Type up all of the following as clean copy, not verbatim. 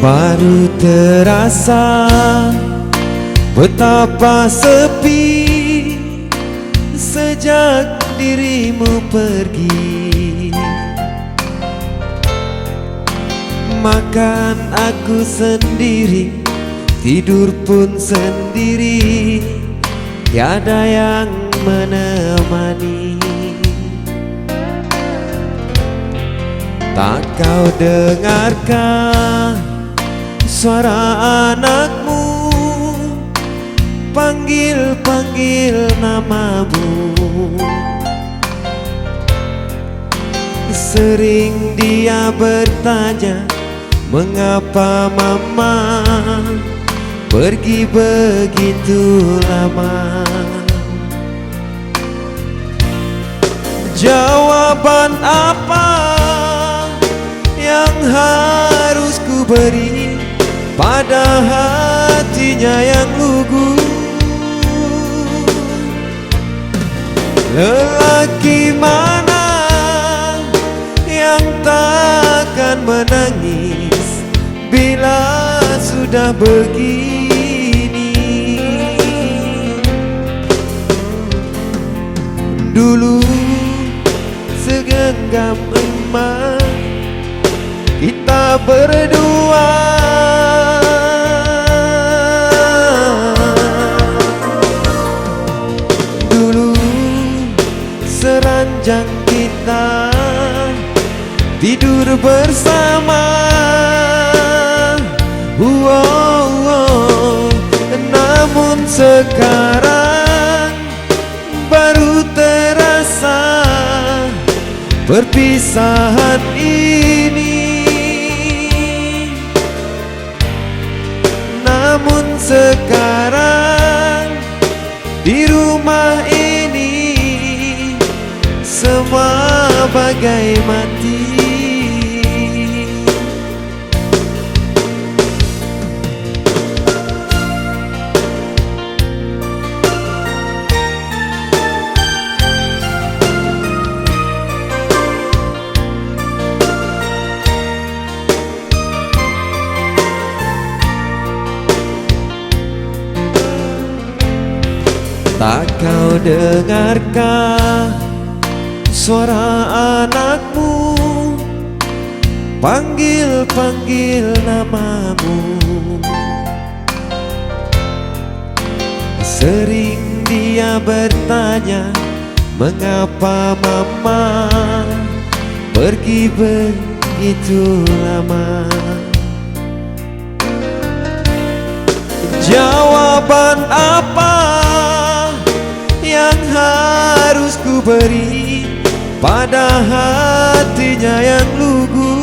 Baru terasa betapa sepi sejak dirimu pergi. Makan aku sendiri, tidur pun sendiri, tiada yang menemani. Tak kau dengarkan suara anakmu panggil-panggil namamu. Sering dia bertanya, mengapa mama pergi begitu lama? Jawaban apa yang harus ku beri pada hatinya yang lugu? Lelaki mana yang takkan menangis bila sudah begini? Dulu segenggam emas kita berdua, dulu seranjang kita tidur bersama. Namun sekarang baru terasa perpisahan ini. Namun sekarang di rumah ini semua bagai mati. Tak kau dengarkah suara anakmu panggil-panggil namamu? Sering dia bertanya, mengapa mama pergi begitu lama? Jawaban apa yang harus ku beri pada hatinya yang lugu?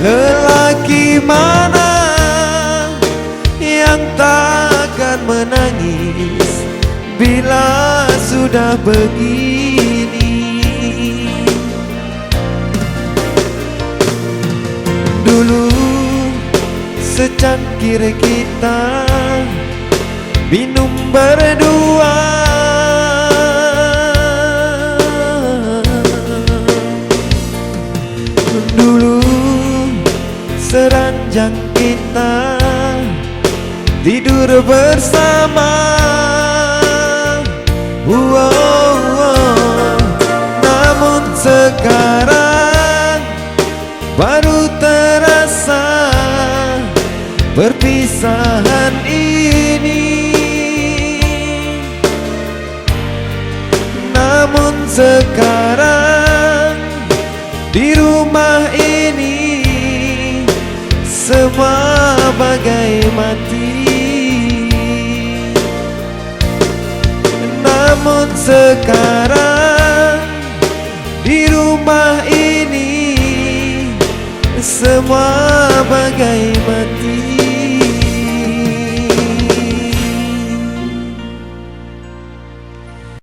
Lelaki mana yang takkan menangis bila sudah begini? Dulu secangkir kita minum berdua, dulu seranjang kita tidur bersama. Namun sekarang baru terasa perpisahan ini. Namun sekarang di rumah ini semua bagai mati. Namun sekarang di rumah ini semua bagai mati.